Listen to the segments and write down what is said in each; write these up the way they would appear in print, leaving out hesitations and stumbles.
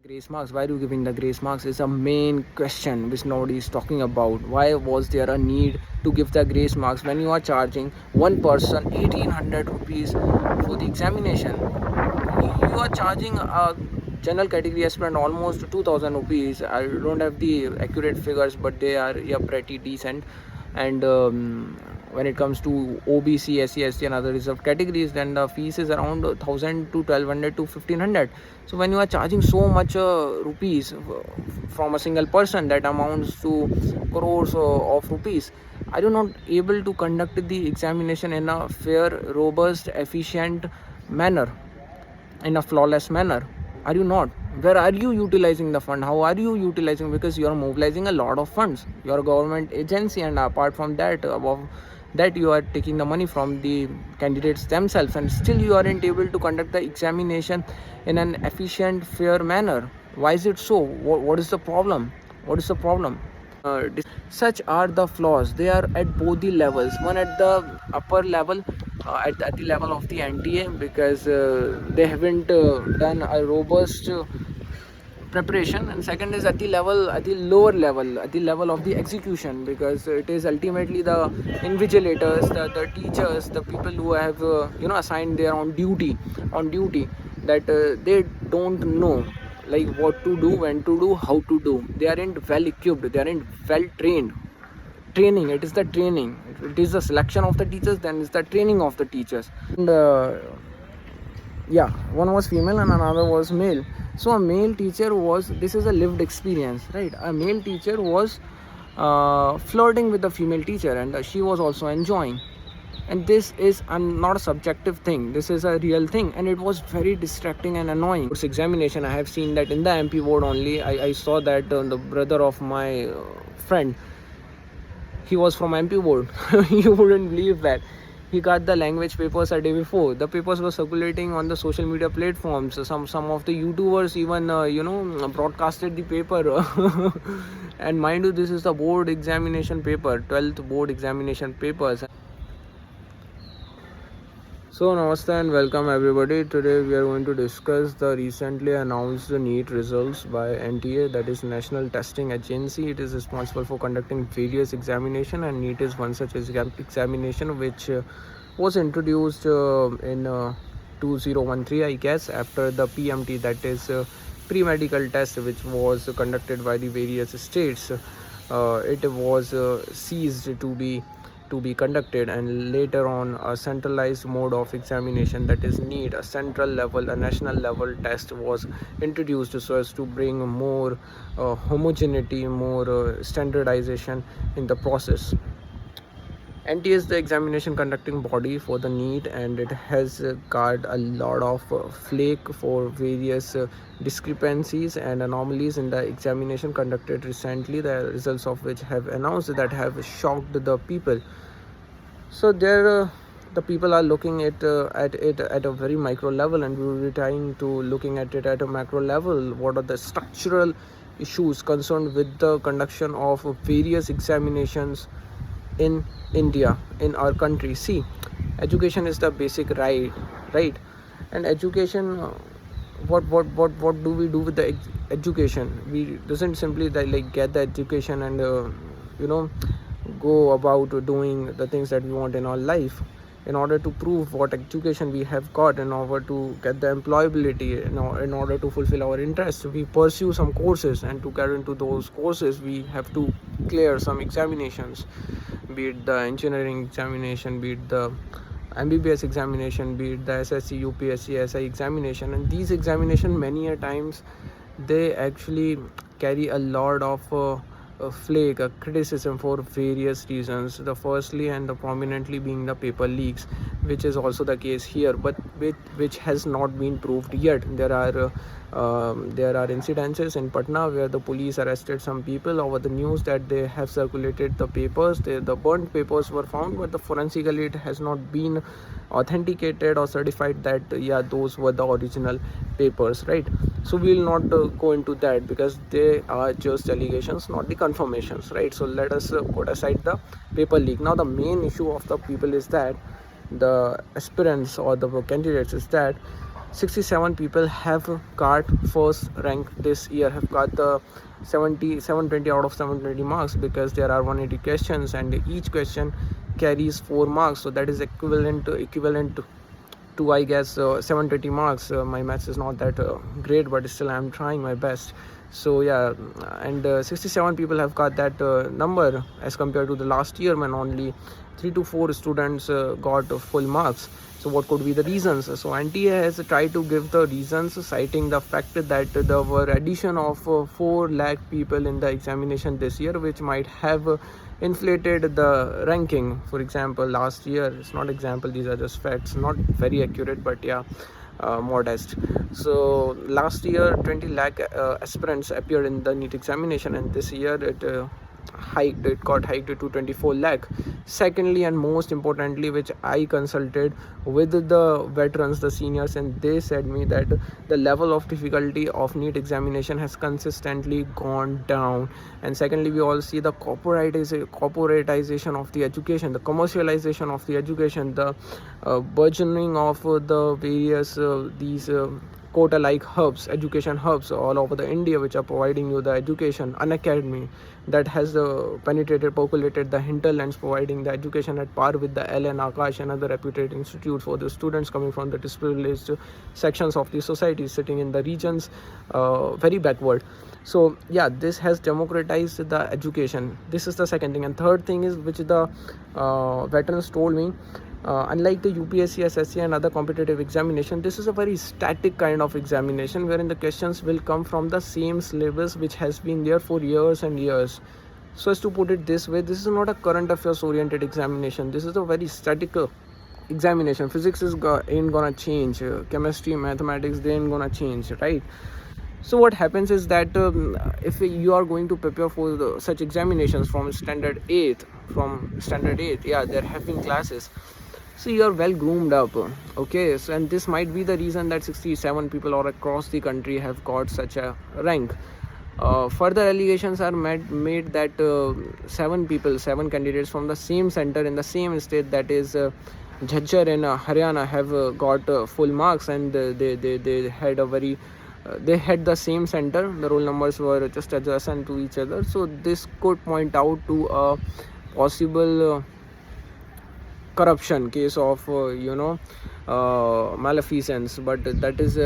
Grace marks. Why are you giving the grace marks? Is a main question which nobody is talking about. Why was there a need to give the grace marks when you are charging one person 1800 rupees for the examination? You are charging a general category aspirant almost 2000 rupees. I don't have the accurate figures, but they are, yeah, pretty decent. And when it comes to OBC, SC, ST and other reserved categories, then the fees is around 1000 to 1200 to 1500. So when you are charging so much rupees from a single person, that amounts to crores of rupees, are you not able to conduct the examination in a fair, robust, efficient manner, in a flawless manner? Are you not? Where are you utilizing the fund? How are you utilizing? Because you are mobilizing a lot of funds, you are a government agency, and apart from that, above that, you are taking the money from the candidates themselves, and still you aren't able to conduct the examination in an efficient, fair manner. Why is it so? What is the problem? What is the problem? Such are the flaws. They are at both the levels. One at the upper level, at the level of the NTA, because they haven't done a robust preparation, and second is at the level, at the lower level, at the level of the execution, because it is ultimately the invigilators, the teachers, the people who have assigned their own duty, that they don't know, like, what to do, when to do, how to do. They aren't well equipped, they aren't well trained. Training, it is the training, it is the selection of the teachers, then it's the training of the teachers. And yeah, one was female and another was male. So a male teacher was, this is a lived experience, right? A male teacher was flirting with the female teacher, and she was also enjoying. And this is not a subjective thing, this is a real thing, and it was very distracting and annoying. It's examination, I have seen that in the MP board only. I saw that the brother of my friend, he was from MP board. You wouldn't believe that he got the language papers a day before. The papers were circulating on the social media platforms. Some of the YouTubers even broadcasted the paper. And mind you, this is the board examination paper, 12th board examination papers. So namaste and welcome everybody. Today we are going to discuss the recently announced Neet results by NTA, that is National Testing Agency. It is responsible for conducting various examination, and Neet is one such examination which was introduced in 2013, I guess, after the PMT, that is pre-medical test, which was conducted by the various states. It was ceased to be conducted, and later on a centralized mode of examination, that is Neet, a central level, a national level test, was introduced so as to bring more homogeneity, more standardization in the process. NTA is the examination conducting body for the Neet, and it has got a lot of flake for various discrepancies and anomalies in the examination conducted recently, the results of which have announced that have shocked the people. So there, the people are looking at it at a very micro level, and we will be trying to looking at it at a macro level. What are the structural issues concerned with the conduction of various examinations in India, in our country? See, education is the basic right? And education, what do we do with the education? We doesn't simply like get the education and go about doing the things that we want in our life. In order to prove what education we have got, in order to get the employability, in order to fulfill our interests, we pursue some courses, and to get into those courses we have to clear some examinations, be it the engineering examination, be it the MBBS examination, be it the SSC, UPSC, SI examination. And these examinations, many a times, they actually carry a lot of flake, a criticism for various reasons. The firstly and the prominently being the paper leaks, which is also the case here, but which has not been proved yet. There are incidences in Patna where the police arrested some people over the news that they have circulated the papers. The burnt papers were found, but the forensically it has not been authenticated or certified that those were the original papers, right? So we will not go into that, because they are just allegations, not the confirmations, right? So let us put aside the paper leak. Now the main issue of the people is that the aspirants or the candidates is that 67 people have got first rank this year, have got the 720 out of 720 marks, because there are 180 questions and each question carries 4 marks, so that is equivalent to I guess 720 marks. My maths is not that great, but still I'm trying my best. So yeah, and 67 people have got that number, as compared to the last year when only 3 to 4 students got full marks. So what could be the reasons? So NTA has tried to give the reasons, citing the fact that there were addition of 4 lakh people in the examination this year, which might have inflated the ranking. For example, last year, it's not example, these are just facts, not very accurate, but yeah, modest. So last year 20 lakh aspirants appeared in the NEET examination, and this year it got hiked to 24 lakh. Secondly, and most importantly, which I consulted with the veterans, the seniors, and they said me that the level of difficulty of NEET examination has consistently gone down. And secondly, we all see the corporatization of the education, the commercialization of the education, the burgeoning of the various these quota like hubs, education hubs all over the India, which are providing you the education. An academy that has populated the hinterlands, providing the education at par with the LN Akash and other reputed institutes for the students coming from the disprivileged sections of the society, sitting in the regions very backward. So yeah, this has democratized the education. This is the second thing. And third thing is, which the veterans told me, unlike the UPSC, SSC and other competitive examination, this is a very static kind of examination, wherein the questions will come from the same syllabus which has been there for years and years. So as to put it this way, this is not a current affairs oriented examination. This is a very static examination. Physics ain't gonna change. Chemistry, mathematics, they ain't gonna change, right? So what happens is that if you are going to prepare for such examinations from standard 8, yeah, they're having classes, so you are well groomed up. Okay, so and this might be the reason that 67 people all across the country have got such a rank. Further allegations are made that 7 candidates from the same center in the same state, that is Jhajjar in Haryana, have got full marks, and they had a very they had the same center. The roll numbers were just adjacent to each other, so this could point out to a possible corruption case of malfeasance. But that is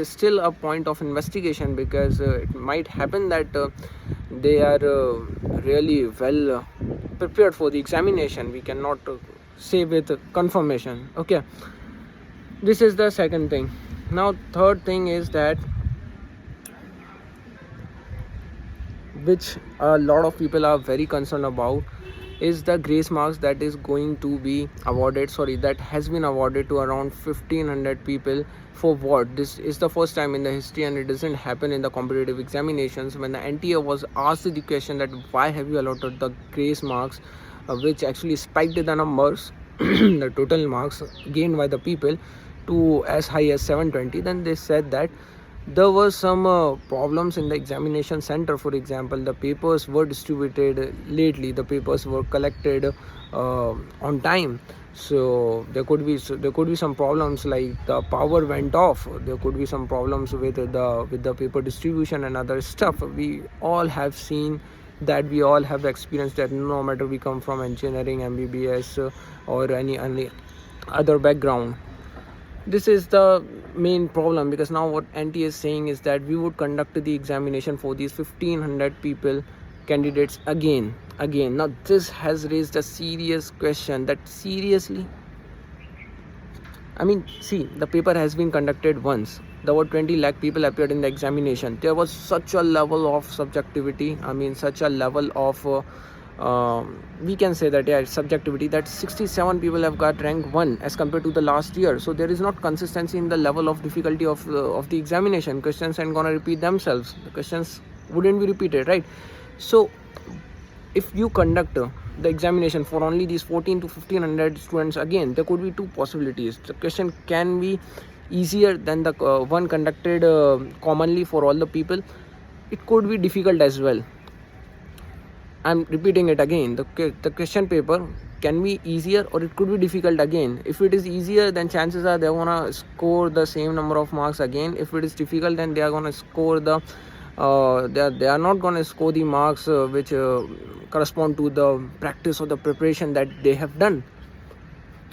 still a point of investigation, because it might happen that they are really well prepared for the examination. We cannot say with confirmation. Okay, this is the second thing. Now third thing is that, which a lot of people are very concerned about, is the grace marks that is going to be awarded, that has been awarded to around 1500 people. For what? This is the first time in the history, and it doesn't happen in the competitive examinations. When the NTA was asked the question that why have you allotted the grace marks, which actually spiked the numbers the total marks gained by the people to as high as 720, then they said that there were some problems in the examination center. For example, the papers were distributed lately, the papers were collected on time, so there could be some problems, like the power went off, there could be some problems with the paper distribution and other stuff. We all have seen that, we all have experienced that, no matter we come from engineering, MBBS or any other background. This is the main problem, because now what NTA is saying is that we would conduct the examination for these 1500 people candidates again. Now this has raised a serious question, that seriously, I mean, see, the paper has been conducted once. There were 20 lakh people appeared in the examination. There was such a level of subjectivity, such a level of we can say that, yeah, subjectivity, that 67 people have got rank 1 as compared to the last year. So there is not consistency in the level of difficulty of the examination. Questions aren't gonna repeat themselves. The questions wouldn't be repeated, right? So if you conduct the examination for only these 14 to 1500 students again, there could be two possibilities. The question can be easier than the one conducted commonly for all the people. It could be difficult as well. I'm repeating it again. The question paper can be easier or it could be difficult again. If it is easier, then chances are they're gonna score the same number of marks again. If it is difficult, then they are gonna score they are not gonna score the marks which correspond to the practice or the preparation that they have done.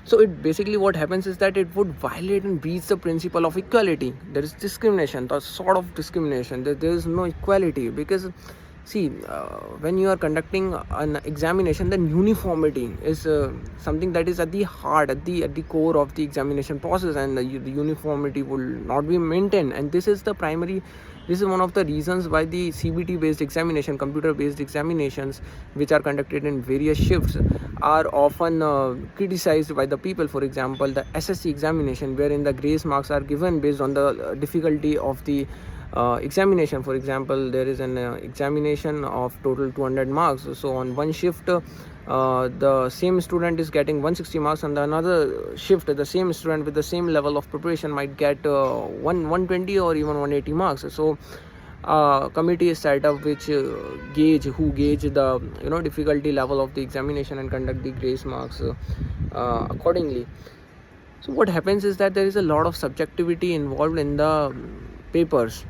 So it basically, what happens is that it would violate and breach the principle of equality. There is discrimination, the sort of discrimination. There is no equality, because see, when you are conducting an examination, then uniformity is something that is at the heart, at the core of the examination process, and the uniformity will not be maintained. And this is one of the reasons why the CBT based examination, computer based examinations, which are conducted in various shifts, are often criticized by the people. For example, the SSC examination, wherein the grace marks are given based on the difficulty of the examination. For example, there is an examination of total 200 marks. So on one shift, the same student is getting 160 marks, and the another shift, the same student with the same level of preparation might get 120 or even 180 marks. So committee is set up which gauge the difficulty level of the examination and conduct the grace marks accordingly. So what happens is that there is a lot of subjectivity involved in the papers.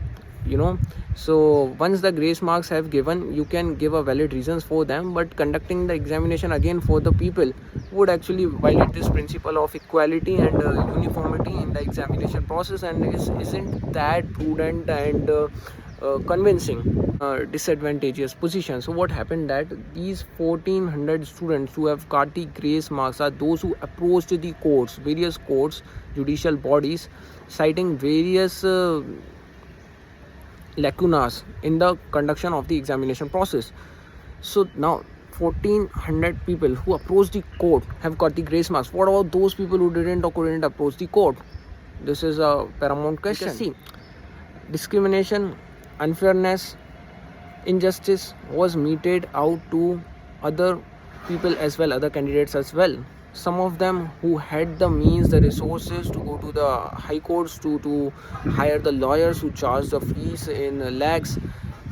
So once the grace marks have given, you can give a valid reasons for them, but conducting the examination again for the people would actually violate this principle of equality and uniformity in the examination process, and isn't that prudent and convincing. Disadvantageous position. So what happened, that these 1400 students who have got the grace marks are those who approached the courts, various courts, judicial bodies, citing various lacunas in the conduction of the examination process. So now 1400 people who approached the court have got the grace marks. What about those people who didn't or couldn't approach the court? This is a paramount question. See, discrimination, unfairness, injustice was meted out to other people as well, other candidates as well. Some of them who had the means, the resources to go to the high courts, to hire the lawyers who charge the fees in lakhs,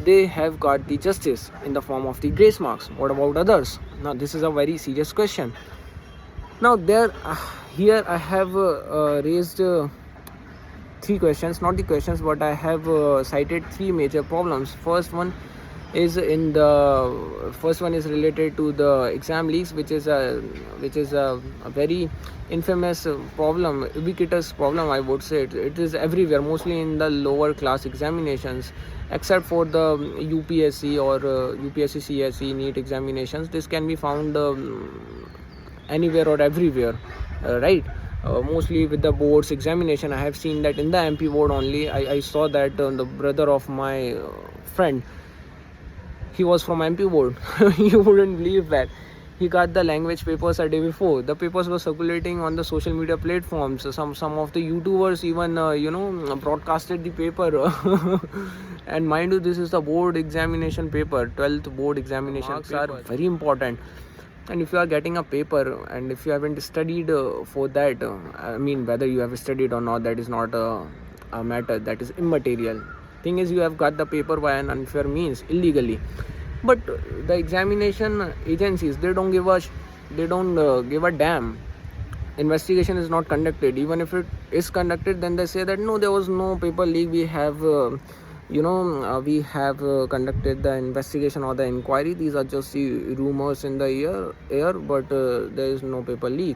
they have got the justice in the form of the grace marks. What about others? Now this is a very serious question. Now here I have raised three questions, not the questions, but I have cited three major problems. First one is related to the exam leaks, which is a very infamous problem, ubiquitous problem, I would say. It is everywhere, mostly in the lower class examinations, except for the UPSC or UPSC CSE NEET examinations. This can be found anywhere or everywhere, right? Mostly with the boards examination, I have seen that in the MP board only. I saw that the brother of my friend, he was from MP board. You wouldn't believe that. He got the language papers a day before. The papers were circulating on the social media platforms. Some of the YouTubers even broadcasted the paper. And mind you, this is the board examination paper. 12th board examination marks are very important. And if you are getting a paper and if you haven't studied for that, I mean, whether you have studied or not, that is not a matter, that is immaterial. Thing is, you have got the paper by an unfair means, illegally. But the examination agencies, they don't give a damn. Investigation is not conducted. Even if it is conducted, then they say that no, there was no paper leak. We have conducted the investigation or the inquiry. These are just the rumors in the air, but there is no paper leak.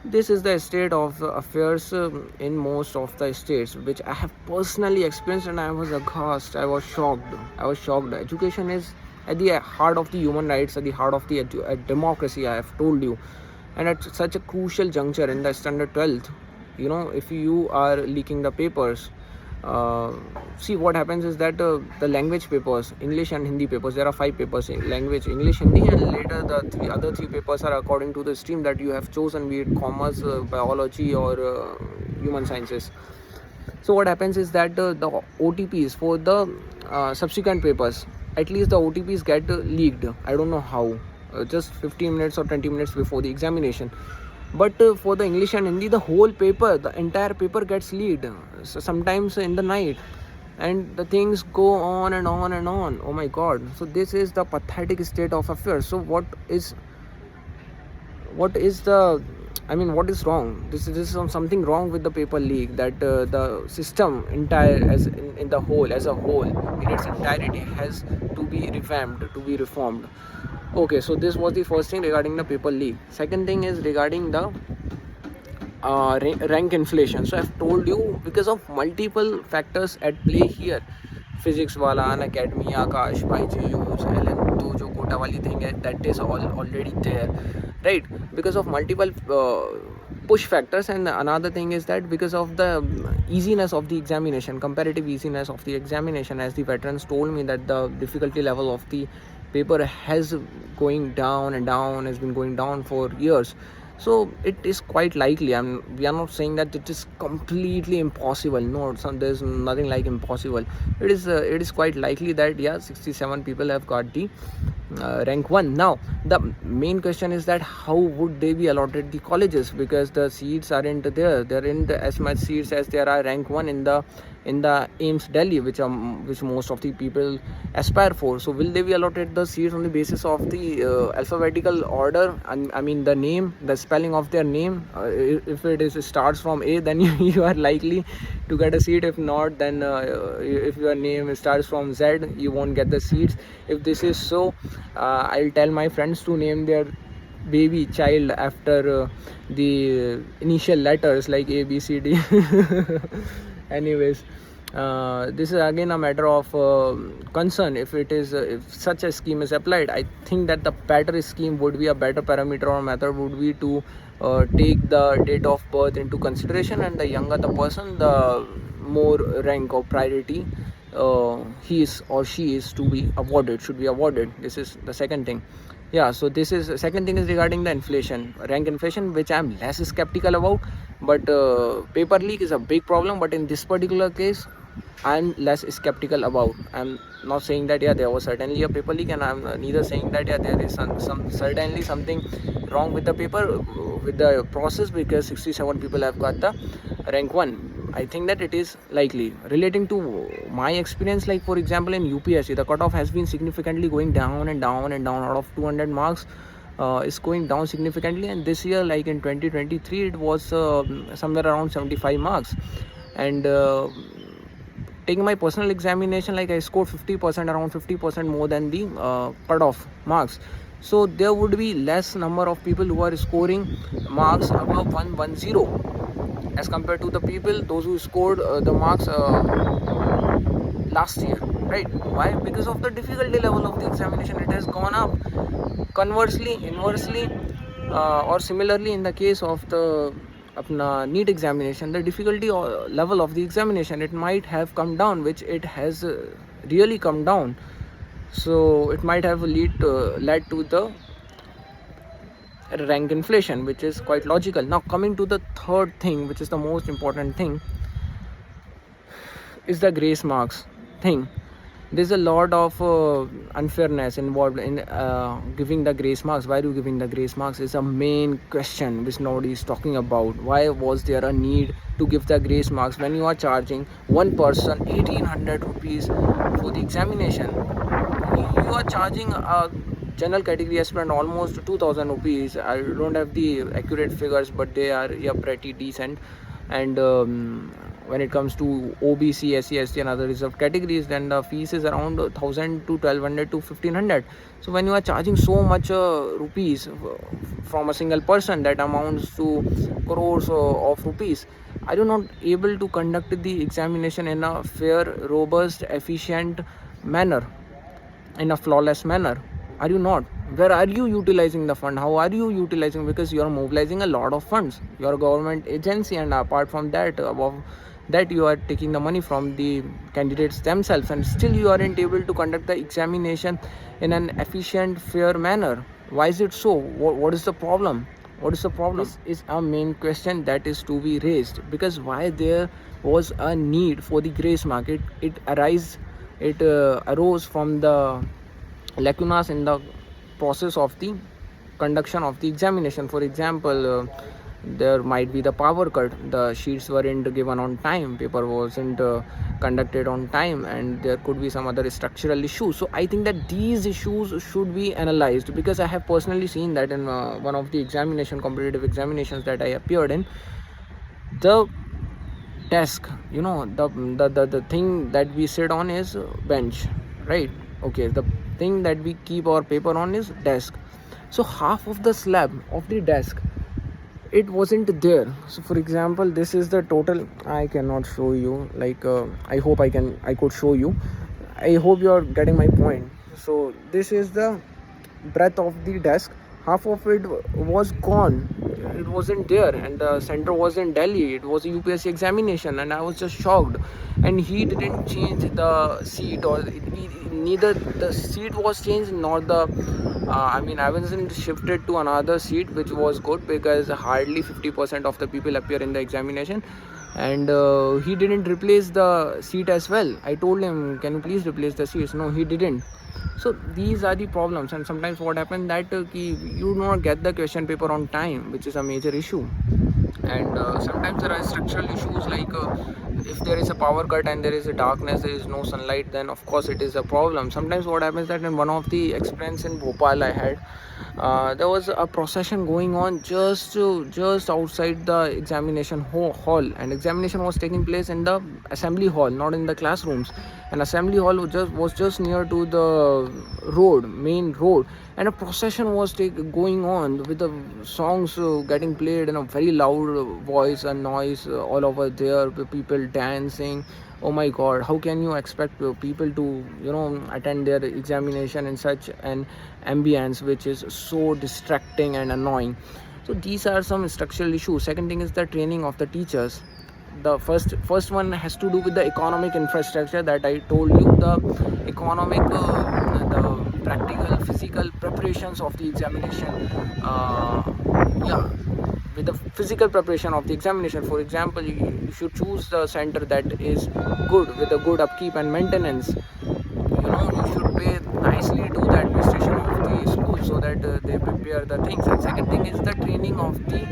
This is the state of affairs in most of the states, which I have personally experienced, and I was aghast. I was shocked. Education is at the heart of the human rights, at the heart of the democracy, I have told you. And at such a crucial juncture in the standard 12th, if you are leaking the papers, see what happens is that the language papers, English and Hindi papers, there are 5 papers in language, English, Hindi, and later the other 3 papers are according to the stream that you have chosen, be it commerce, biology, or human sciences. So what happens is that the OTPs for the subsequent papers, at least the OTPs get leaked. I don't know how, just 15 minutes or 20 minutes before the examination. But for the English and Hindi, the whole paper, the entire paper gets leaked, so sometimes in the night. and the things go on and on and on. Oh my god, so this is the pathetic state of affairs. So what is the, I mean, what is wrong? This is something wrong with the paper leak, that the system entire as in the whole, as a whole, in its entirety, has to be revamped, to be reformed. Okay, so this was the first thing regarding the paper leak. Second thing is regarding the rank inflation. So I've told you, because of multiple factors at play here, physics wala, Unacademy, Akash, BYJU's, LN, जो quota वाली thing है, that is all already there, right? Because of multiple push factors. And another thing is that because of the easiness of the examination, comparative easiness of the examination, as the veterans told me, that the difficulty level of the paper has going down and down, has been going down for years. So it is quite likely, we are not saying that it is completely impossible. No, there's nothing like impossible. It is quite likely that, yeah, 67 people have got the rank 1. Now the main question is that how would they be allotted the colleges, because the seats aren't there aren't as much seats as there are rank 1 in the AIMS Delhi, which most of the people aspire for. So will they be allotted the seats on the basis of the alphabetical order, and I mean the name, the spelling of their name? If it starts from A, then you are likely to get a seat. If not, then if your name starts from Z, you won't get the seats. If this is so, I'll tell my friends to name their baby child after the initial letters like A, B, C, D. Anyways, this is again a matter of concern. If such a scheme is applied, I think that the better scheme would be, a better parameter or method would be to take the date of birth into consideration, and the younger the person, the more rank or priority he is or she is to be awarded, should be awarded. This is the second thing. Yeah, so this is second thing is regarding the inflation, rank inflation, which I'm less skeptical about. But paper leak is a big problem, but in this particular case I'm less skeptical about. I'm not saying that, yeah, there was certainly a paper leak, and I'm neither saying that, yeah, there is some certainly something wrong with the paper, with the process, because 67 people have got the rank 1. I think that it is likely. Relating to my experience, like for example in UPSC, the cutoff has been significantly going down and down and down. Out of 200 marks, is going down significantly, and this year, like in 2023, it was somewhere around 75 marks. And taking my personal examination, like I scored 50%, around 50% more than the cutoff marks. So there would be less number of people who are scoring marks above 110 as compared to the people, those who scored the marks last year, right? Why? Because of the difficulty level of the examination, it has gone up. Conversely, inversely, or similarly, in the case of the apna NEET examination, the difficulty level of the examination, it might have come down, which it has really come down. So it might have led to the rank inflation, which is quite logical. Now coming to the third thing, which is the most important thing, is the grace marks thing. There's a lot of unfairness involved in giving the grace marks. Why are you giving the grace marks is a main question which nobody is talking about. Why was there a need to give the grace marks when you are charging one person 1800 rupees for the examination? You are charging a general category aspirant almost 2000 rupees. I don't have the accurate figures, but they are, yeah, pretty decent. And when it comes to OBC, SC, ST and other reserved categories, then the fees is around 1000 to 1200 to 1500. So when you are charging so much rupees from a single person, that amounts to crores of rupees, are you not able to conduct the examination in a fair, robust, efficient manner, in a flawless manner? Are you not? Where are you utilizing the fund? How are you utilizing? Because you are mobilizing a lot of funds, you are a government agency, and apart from that, above that, you are taking the money from the candidates themselves, and still you aren't able to conduct the examination in an efficient, fair manner. Why is it so? What is the problem? What is the problem? This is a main question that is to be raised, because why there was a need for the grace mark? It arose from the lacunas in the process of the conduction of the examination. For example, there might be the power cut, the sheets weren't given on time, paper wasn't conducted on time, and there could be some other structural issues. So I think that these issues should be analyzed, because I have personally seen that in one of the competitive examinations that I appeared in. The desk, the thing that we sit on is bench, right? Okay, the thing that we keep our paper on is desk. So half of the slab of the desk, it wasn't there. So for example, this is the total. I cannot show you, like I could show you. I hope you are getting my point. So this is the breadth of the desk. Half of it was gone, it wasn't there, and the center was in Delhi. It was a UPSC examination, and I was just shocked. And he didn't change the seat, or neither the seat was changed nor the I wasn't shifted to another seat, which was good, because hardly 50% of the people appear in the examination. And he didn't replace the seat as well. I told him, can you please replace the seats? No, he didn't. So these are the problems. And sometimes what happens that you do not get the question paper on time, which is a major issue. And sometimes there are structural issues, like if there is a power cut and there is a darkness, there is no sunlight, then of course it is a problem. Sometimes what happens that in one of the experience in Bhopal I had, there was a procession going on just outside the examination hall, and examination was taking place in the assembly hall, not in the classrooms. And assembly hall was just near to the main road, and a procession was going on with the songs getting played in a very loud voice and noise all over there, with people dancing. Oh my god, how can you expect people to attend their examination in such an ambience which is so distracting and annoying? So these are some structural issues. Second thing is the training of the teachers. The first one has to do with the economic infrastructure that I told you. The economic the practical physical preparations of the examination, yeah, with the physical preparation of the examination. For example, you should choose the center that is good, with a good upkeep and maintenance. You should pay nicely to the administration of the school, so that they prepare the things. And second thing is the training of the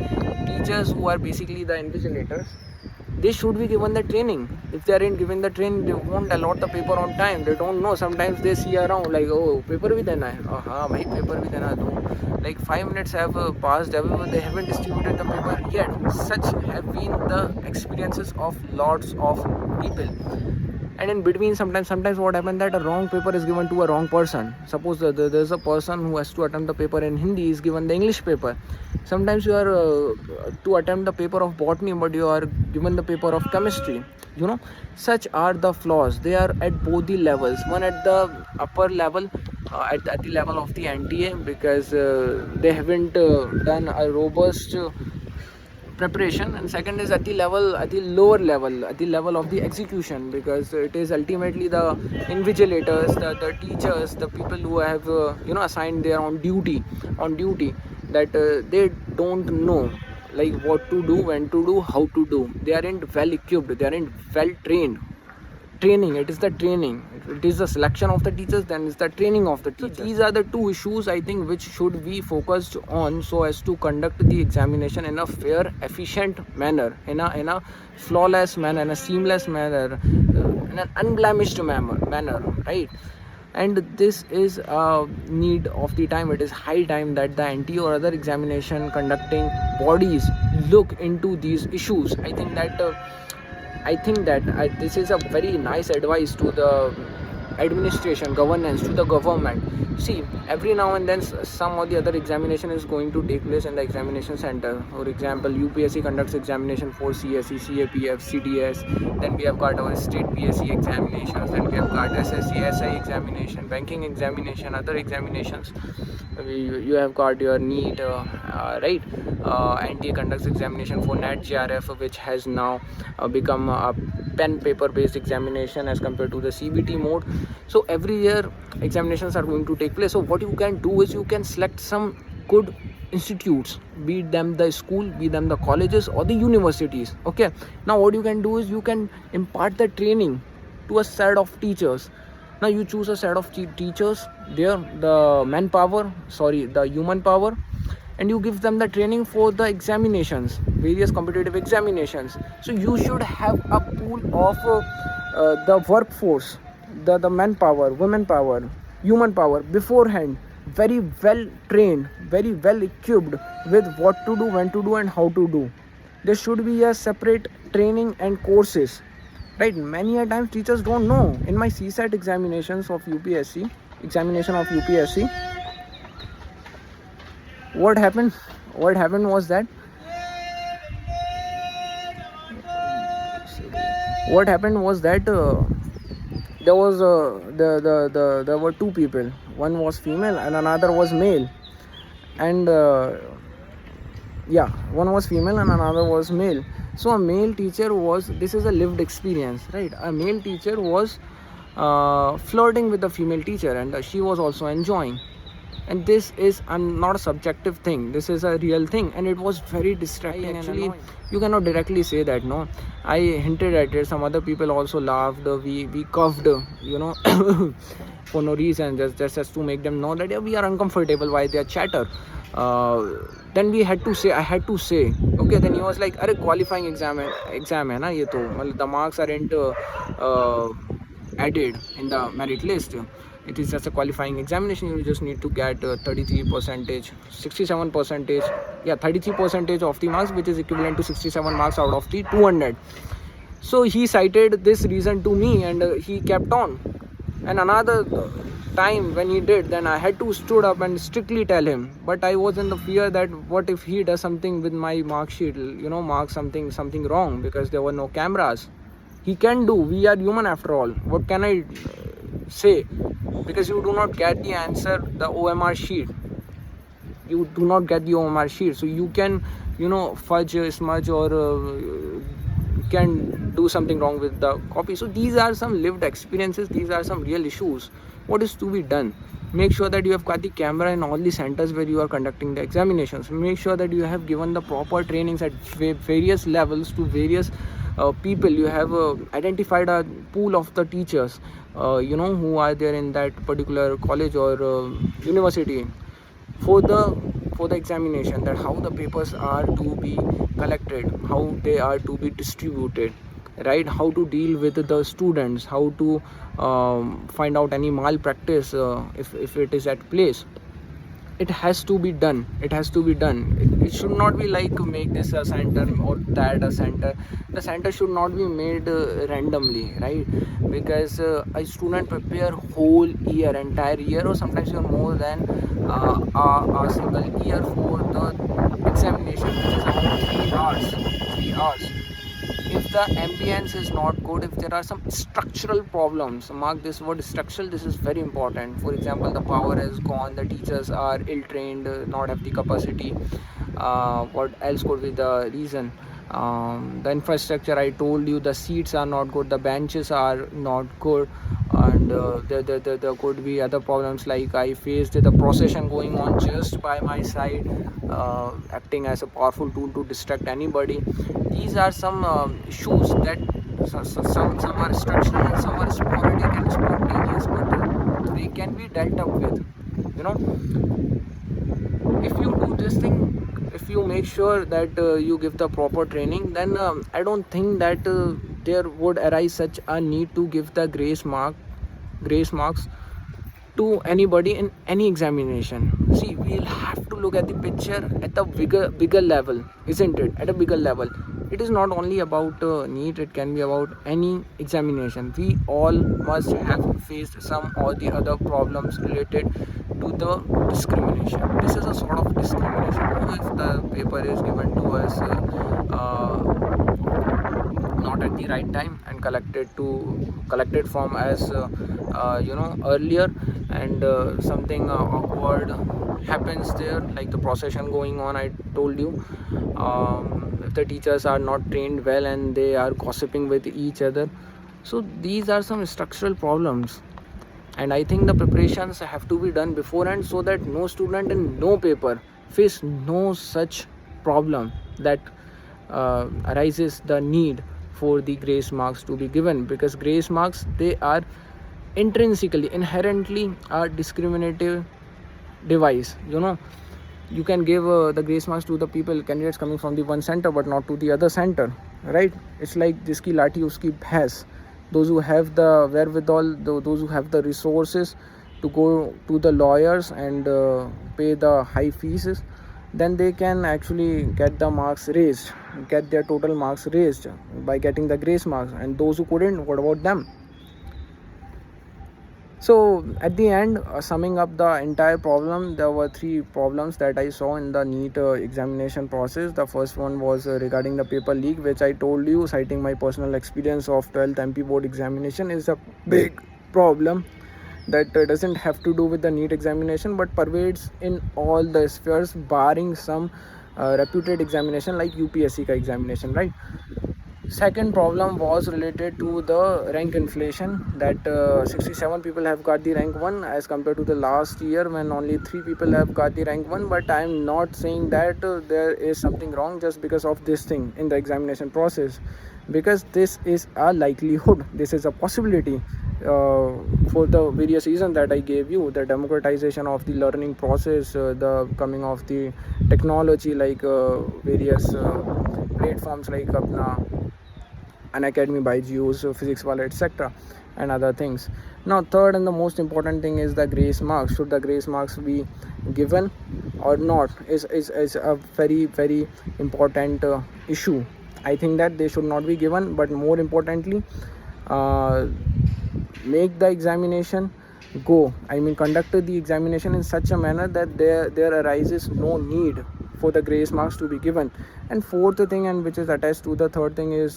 teachers, who are basically the invigilators. They should be given the training. If they aren't given the training, they won't allot the paper on time. They don't know. Sometimes they see around like, oh, paper bhi dena hai. Oh, हाँ भाई, paper bhi dena hai. Like 5 minutes have passed, everyone, they haven't distributed the paper yet. Such have been the experiences of lots of people. And in between, sometimes what happens that a wrong paper is given to a wrong person. Suppose there's a person who has to attempt the paper in Hindi, is given the English paper. Sometimes you are to attempt the paper of botany, but you are given the paper of chemistry. Such are the flaws. They are at both the levels. One at the upper level, at the level of the NTA, because they haven't done a robust preparation. And second is at the lower level, at the level of the execution, because it is ultimately the invigilators, the teachers, the people who have assigned their own duty that they don't know, like what to do, when to do, how to do. They aren't well equipped, they aren't well trained. It is the training, it is the selection of the teachers, then it's the training of the teachers. So these are the two issues, I think, which should be focused on, so as to conduct the examination in a fair, efficient manner, in a flawless manner, in a seamless manner, in an unblemished manner, right? And this is a need of the time. It is high time that the NT or other examination conducting bodies look into these issues. I think that this is a very nice advice to the administration, governance, to the government. See, every now and then some or the other examination is going to take place in the examination center. For example, UPSC conducts examination for CSE, CAPF, CDS. Then we have got our state PSC examinations. Then we have got SSC, SI examination, banking examination, other examinations. You have got your Neet, right? NTA conducts examination for NAT JRF, which has now become a pen paper based examination as compared to the CBT mode. So every year examinations are going to take place. So what you can do is you can select some good institutes, be them the school, be them the colleges or the universities. Okay, now what you can do is you can impart the training to a set of teachers. Now you choose a set of teachers there, the human power, and you give them the training for the examinations, various competitive examinations. So you should have a pool of the workforce, the manpower, women power, human power beforehand, very well trained, very well equipped with what to do, when to do, and how to do. There should be a separate training and courses, right? Many a times teachers don't know. In my CSAT examinations of UPSC, examination of UPSC, what happened was that there was there were two people. One was female and another was male. And yeah, one was female and another was male. So a male teacher was, this is a lived experience, right? A male teacher was flirting with the female teacher, and she was also enjoying. And this is not a subjective thing, this is a real thing, and it was very distracting. Actually, you cannot directly say that, no. I hinted at it, some other people also laughed, we coughed, for no reason, just as to make them know that, yeah, we are uncomfortable while they are chatter. Then I had to say, okay. Then he was like, अरे qualifying exam है ना ये तो, मतलब the marks aren't added in the merit list. It is just a qualifying examination. You just need to get 33%, 67%, yeah, 33% of the marks, which is equivalent to 67 marks out of the 200. So he cited this reason to me, and he kept on. And another time when he did, then I had to stood up and strictly tell him. But I was in the fear that what if he does something with my mark sheet, mark something wrong, because there were no cameras. He can do. We are human after all. What can I say? Because you do not get the answer, the OMR sheet. You do not get the OMR sheet. So you can, fudge, smudge, or can do something wrong with the copy. So these are some lived experiences. These are some real issues. What is to be done? Make sure that you have got the camera in all the centers where you are conducting the examinations. Make sure that you have given the proper trainings at various levels to various people. You have identified a pool of the teachers, who are there in that particular college or university for the examination, that how the papers are to be collected, how they are to be distributed, right? How to deal with the students, how to find out any malpractice if it is at place. It has to be done. It should not be like make this a center or that a center. The center should not be made randomly, right? Because a student prepare entire year, or sometimes even more than a single year for the examination, which is about 3 hours. If the ambience is not good, if there are some structural problems, mark this word structural, this is very important. For example, the power has gone, the teachers are ill trained, not have the capacity, what else could be the reason? The infrastructure, I told you, the seats are not good, the benches are not good, and there could be other problems, like I faced the procession going on just by my side, acting as a powerful tool to distract anybody. These are some issues that some are structural and some are sporadic and spontaneous, but they can be dealt up with. If you do this thing, if you make sure that you give the proper training, then I don't think that there would arise such a need to give the grace marks to anybody in any examination. See, we'll have to look at the picture at the bigger level, isn't it? At a bigger level. It is not only about NEET, it can be about any examination. We all must have faced some or the other problems related to the discrimination. This is a sort of discrimination. If the paper is given to us not at the right time and collected from as earlier, and something awkward happens there, like the procession going on, I told you. If the teachers are not trained well and they are gossiping with each other, so these are some structural problems. And I think the preparations have to be done beforehand, so that no student and no paper face no such problem that arises the need for the grace marks to be given. Because grace marks, they are inherently a discriminative device. you can give the grace marks to the people candidates coming from the one center but not to the other center, right? It's like jiski lathi uski bhais. Those who have the wherewithal, those who have the resources to go to the lawyers and pay the high fees, then they can actually get the marks raised, get their total marks raised by getting the grace marks. And those who couldn't, what about them? So at the end, summing up the entire problem, there were three problems that I saw in the NEET examination process. The first one was regarding the paper leak, which I told you, citing my personal experience of 12th MP board examination, is a big problem that doesn't have to do with the NEET examination but pervades in all the spheres barring some reputed examination like UPSC ka examination, right? Second problem was related to the rank inflation, that 67 people have got the rank 1 as compared to the last year when only 3 people have got the rank 1. But I am not saying that there is something wrong just because of this thing in the examination process, because this is a likelihood, this is a possibility for the various reasons that I gave you: the democratization of the learning process, the coming of the technology like various platforms like apna Unacademy, Byju's, Physics Wala, etc., and other things. Now, third and the most important thing is the grace marks. Should the grace marks be given or not? Is a very important issue. I think that they should not be given, but more importantly, uh, make the examination conduct the examination in such a manner that there arises no need for the grace marks to be given. And fourth thing, and which is attached to the third thing, is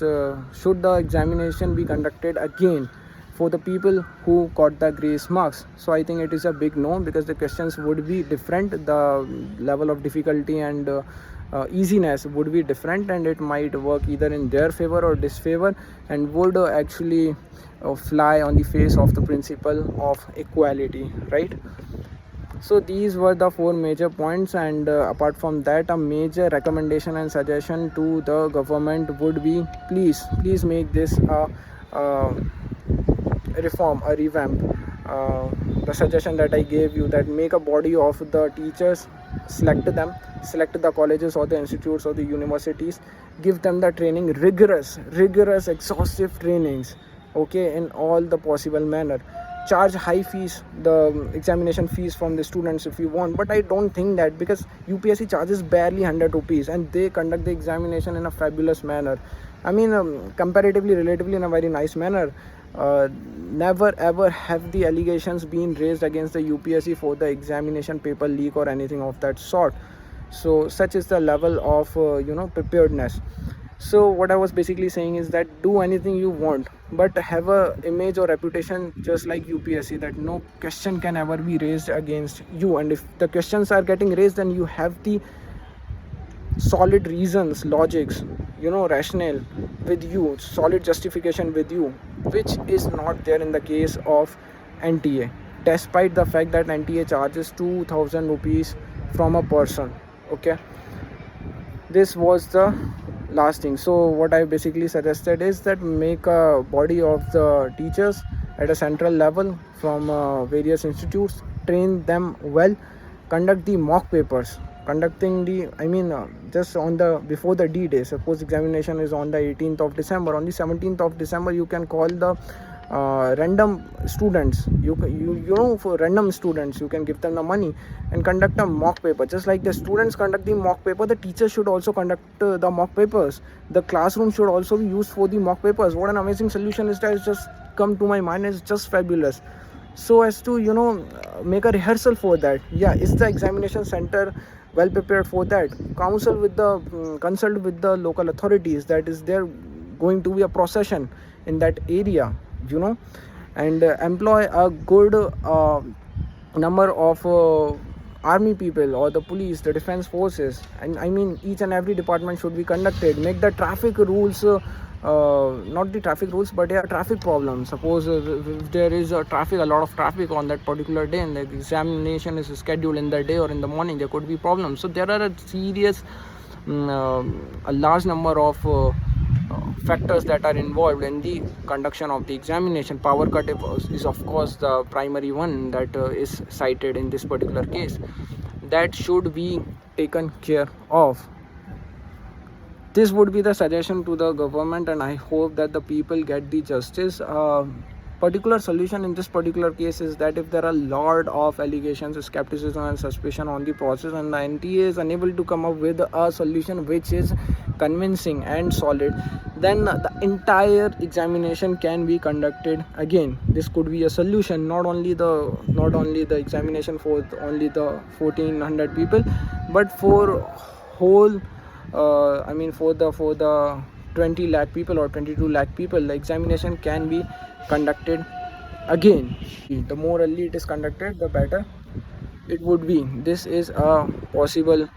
should the examination be conducted again for the people who got the grace marks? So I think it is a big no, because the questions would be different, the level of difficulty and easiness would be different, and it might work either in their favor or disfavor, and would actually fly on the face of the principle of equality, right? So these were the four major points, and apart from that, a major recommendation and suggestion to the government would be, please make this a reform, a revamp. The suggestion that I gave you, that make a body of the teachers, select the colleges or the institutes or the universities, give them the training, rigorous exhaustive trainings, okay, in all the possible manner. Charge high fees, the examination fees from the students if you want, but I don't think that, because UPSC charges barely 100 rupees and they conduct the examination in a fabulous manner. I mean, comparatively, relatively in a very nice manner. Never ever have the allegations been raised against the UPSC for the examination paper leak or anything of that sort. So such is the level of preparedness. So what I was basically saying is that do anything you want, but have a image or reputation just like UPSC, that no question can ever be raised against you. And if the questions are getting raised, then you have the solid reasons, logics, rationale with you, solid justification with you, which is not there in the case of NTA, despite the fact that NTA charges 2000 rupees from a person. Okay, this was the last thing. So what I basically suggested is that make a body of the teachers at a central level from various institutes, train them well, conduct the mock papers, conducting the just on the before the D-day. Suppose examination is on the 18th of December, on the 17th of December you can call the random students, for random students you can give them the money and conduct a mock paper. Just like the students conduct the mock paper, the teachers should also conduct the mock papers. The classroom should also be used for the mock papers. What an amazing solution is that? It's just come to my mind. It's just fabulous. So as to make a rehearsal for that. Yeah, is the examination center well prepared for that? Consult with the local authorities, that is there going to be a procession in that area, and employ a good number of army people or the police, the defense forces, and each and every department should be conducted. Make the traffic rules, not the traffic rules, but traffic problems. Suppose if there is a lot of traffic on that particular day and the examination is scheduled in the day or in the morning, there could be problems. So there are a large number of factors that are involved in the conduction of the examination. Power cut is of course the primary one that is cited in this particular case. that should be taken care of. This would be the suggestion to the government, and I hope that the people get the justice. Particular solution in this particular case is that if there are a lot of allegations, skepticism and suspicion on the process, and the NTA is unable to come up with a solution which is convincing and solid, then the entire examination can be conducted again. This could be a solution, not only the examination for only the 1400 people, but for whole for the 20 lakh people or 22 lakh people. The examination can be conducted again. The more early it is conducted, the better it would be. This is a possible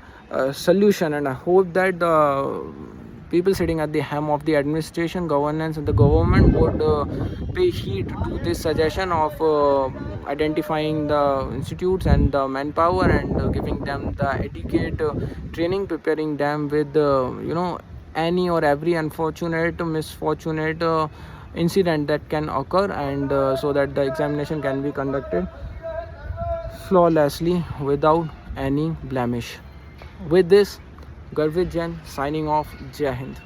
solution, and I hope that the people sitting at the helm of the administration, governance, and the government would pay heed to this suggestion of identifying the institutes and the manpower, and giving them the etiquette training, preparing them with any or every unfortunate, misfortunate incident that can occur, and so that the examination can be conducted flawlessly without any blemish. With this, Garvit Jain signing off. Jai Hind.